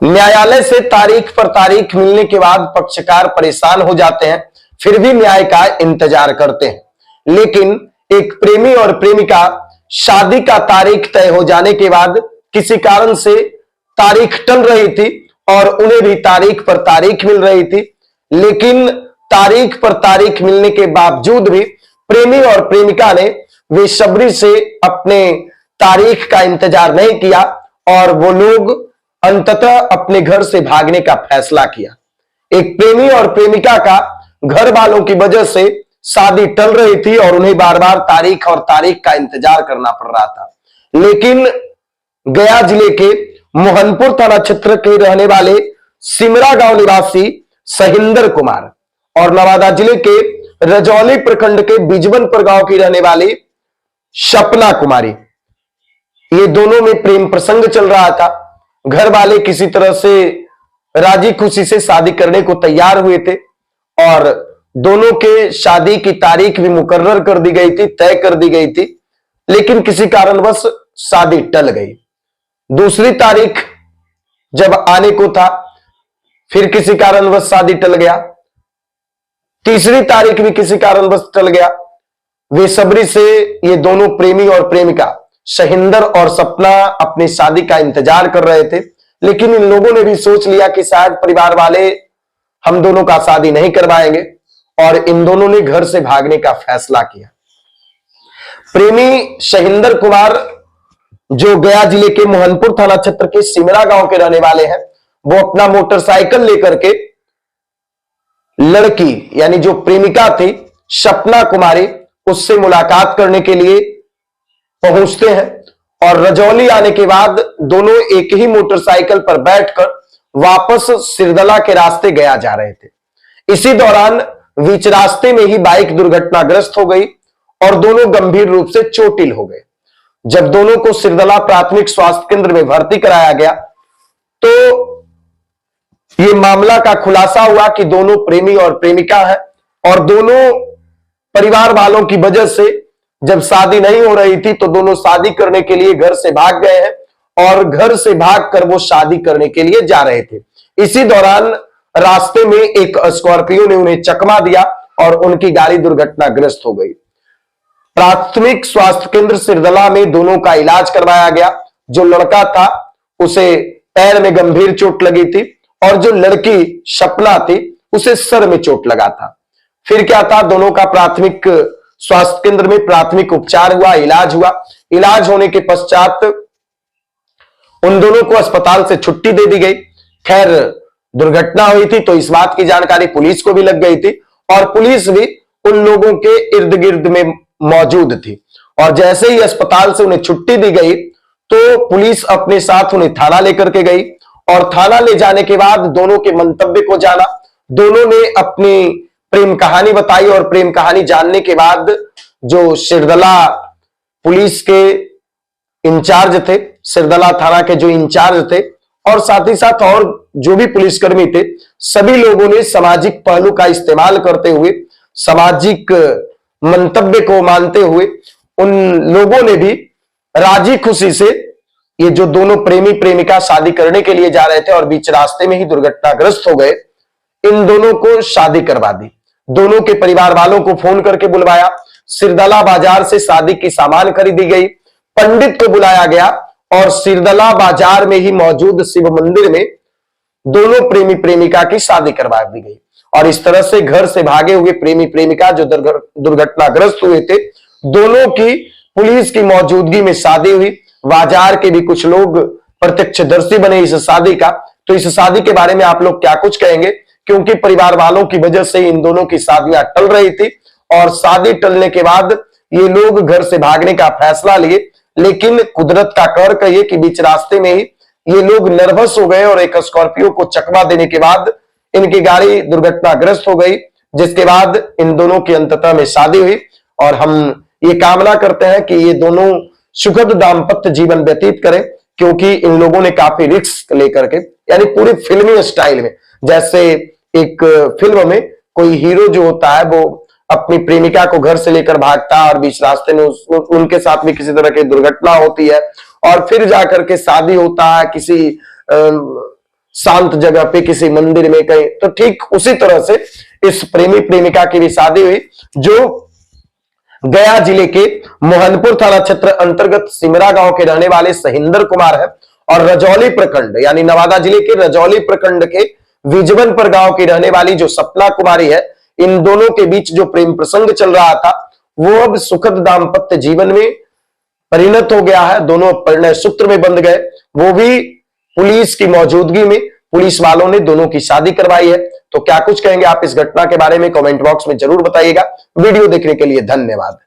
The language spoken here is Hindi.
न्यायालय से तारीख पर तारीख मिलने के बाद पक्षकार परेशान हो जाते हैं, फिर भी न्याय का इंतजार करते हैं। लेकिन एक प्रेमी और प्रेमिका शादी का तारीख तय हो जाने के बाद किसी कारण से तारीख टल रही थी और उन्हें भी तारीख पर तारीख मिल रही थी। लेकिन तारीख पर तारीख मिलने के बावजूद भी प्रेमी और प्रेमिका ने बेसब्री से अपने तारीख का इंतजार नहीं किया और वो लोग अंततः अपने घर से भागने का फैसला किया। एक प्रेमी और प्रेमिका का घर वालों की वजह से शादी टल रही थी और उन्हें बार बार तारीख और तारीख का इंतजार करना पड़ रहा था। लेकिन गया जिले के मोहनपुर थाना क्षेत्र के रहने वाले सिमरा गांव निवासी सहिंदर कुमार और नवादा जिले के रजौली प्रखंड के बिजबनपुर गांव की रहने वाली सपना कुमारी, ये दोनों में प्रेम प्रसंग चल रहा था। घर वाले किसी तरह से राजी खुशी से शादी करने को तैयार हुए थे और दोनों के शादी की तारीख भी मुकर्रर कर दी गई थी, तय कर दी गई थी। लेकिन किसी कारणवश शादी टल गई। दूसरी तारीख जब आने को था, फिर किसी कारणवश शादी टल गया। तीसरी तारीख भी किसी कारणवश टल गया। बेसब्री से ये दोनों प्रेमी और प्रेमिका सहिंदर और सपना अपनी शादी का इंतजार कर रहे थे। लेकिन इन लोगों ने भी सोच लिया कि शायद परिवार वाले हम दोनों का शादी नहीं करवाएंगे और इन दोनों ने घर से भागने का फैसला किया। प्रेमी सहिंदर कुमार जो गया जिले के मोहनपुर थाना क्षेत्र के सिमरा गांव के रहने वाले हैं, वो अपना मोटरसाइकिल लेकर के लड़की यानी जो प्रेमिका थी सपना कुमारी, उससे मुलाकात करने के लिए पहुंचते हैं और रजौली आने के बाद दोनों एक ही मोटरसाइकिल पर बैठकर वापस सिरदला के रास्ते गया जा रहे थे। इसी दौरान बीच रास्ते में ही बाइक दुर्घटनाग्रस्त हो गई और दोनों गंभीर रूप से चोटिल हो गए। जब दोनों को सिरदला प्राथमिक स्वास्थ्य केंद्र में भर्ती कराया गया तो यह मामला का खुलासा हुआ कि दोनों प्रेमी और प्रेमिका हैं और दोनों परिवार वालों की वजह से जब शादी नहीं हो रही थी तो दोनों शादी करने के लिए घर से भाग गए हैं और घर से भागकर वो शादी करने के लिए जा रहे थे। इसी दौरान रास्ते में एक स्कॉर्पियो ने उन्हें चकमा दिया और उनकी गाड़ी दुर्घटनाग्रस्त हो गई। प्राथमिक स्वास्थ्य केंद्र सिरदला में दोनों का इलाज करवाया गया। जो लड़का था उसे पैर में गंभीर चोट लगी थी और जो लड़की सपना थी उसे सर में चोट लगा था। फिर क्या था, दोनों का प्राथमिक स्वास्थ्य केंद्र में प्राथमिक उपचार हुआ, इलाज हुआ। इलाज होने के पश्चात उन दोनों को अस्पताल से छुट्टी दे दी गई। खैर दुर्घटना हुई थी तो इस बात की जानकारी पुलिस को भी लग गई थी और पुलिस भी उन लोगों के इर्द गिर्द में मौजूद थी। और जैसे ही अस्पताल से उन्हें छुट्टी दी गई तो पुलिस अपने साथ उन्हें थाना लेकर के गई और थाना ले जाने के बाद दोनों के मंतव्य को जाना। दोनों ने अपनी प्रेम कहानी बताई और प्रेम कहानी जानने के बाद जो सिरदला पुलिस के इंचार्ज थे, सिरदला थाना के जो इंचार्ज थे और साथ ही साथ और जो भी पुलिसकर्मी थे, सभी लोगों ने सामाजिक पहलू का इस्तेमाल करते हुए, सामाजिक मंतव्य को मानते हुए उन लोगों ने भी राजी खुशी से ये जो दोनों प्रेमी प्रेमिका शादी करने के लिए जा रहे थे और बीच रास्ते में ही दुर्घटनाग्रस्त हो गए, इन दोनों को शादी करवा दी। दोनों के परिवार वालों को फोन करके बुलवाया। सिरदला बाजार से शादी की सामान खरीदी गई। पंडित को बुलाया गया और सिरदला बाजार में ही मौजूद शिव मंदिर में दोनों प्रेमी प्रेमिका की शादी करवा दी गई। और इस तरह से घर से भागे हुए प्रेमी प्रेमिका जो दुर्घटनाग्रस्त हुए थे, दोनों की पुलिस की मौजूदगी में शादी हुई। बाजार के भी कुछ लोग प्रत्यक्षदर्शी बने इस शादी का। तो इस शादी के बारे में आप लोग क्या कुछ कहेंगे, क्योंकि परिवार वालों की वजह से इन दोनों की शादियां टल रही थी और शादी टलने के बाद ये लोग घर से भागने का फैसला लिए। लेकिन कुदरत का कहर कहिए कि बीच रास्ते में ही ये लोग नर्वस हो गए और एक स्कॉर्पियो को चकमा देने के बाद इनकी गाड़ी दुर्घटनाग्रस्त हो गई, जिसके बाद इन दोनों की अंततः में शादी हुई। और हम ये कामना करते हैं कि ये दोनों सुखद दाम्पत्य जीवन व्यतीत करें, क्योंकि इन लोगों ने काफी रिस्क लेकर के, यानी पूरी फिल्मी स्टाइल में, जैसे एक फिल्म में कोई हीरो जो होता है वो अपनी प्रेमिका को घर से लेकर भागता है और बीच रास्ते में उनके साथ भी किसी तरह की दुर्घटना होती है और फिर जाकर के शादी होता है किसी शांत जगह पे किसी मंदिर में कहीं, तो ठीक उसी तरह से इस प्रेमी प्रेमिका की भी शादी हुई, जो गया जिले के मोहनपुर थाना क्षेत्र अंतर्गत सिमरा गांव के रहने वाले सहिंदर कुमार है, और रजौली प्रखंड यानी नवादा जिले के रजौली प्रखंड के विजवनपुर गांव की रहने वाली जो सपना कुमारी है, इन दोनों के बीच जो प्रेम प्रसंग चल रहा था वो अब सुखद दाम्पत्य जीवन में परिणत हो गया है। दोनों परिणय सूत्र में बंध गए, वो भी पुलिस की मौजूदगी में। पुलिस वालों ने दोनों की शादी करवाई है। तो क्या कुछ कहेंगे आप इस घटना के बारे में, कमेंट बॉक्स में जरूर बताइएगा। वीडियो देखने के लिए धन्यवाद।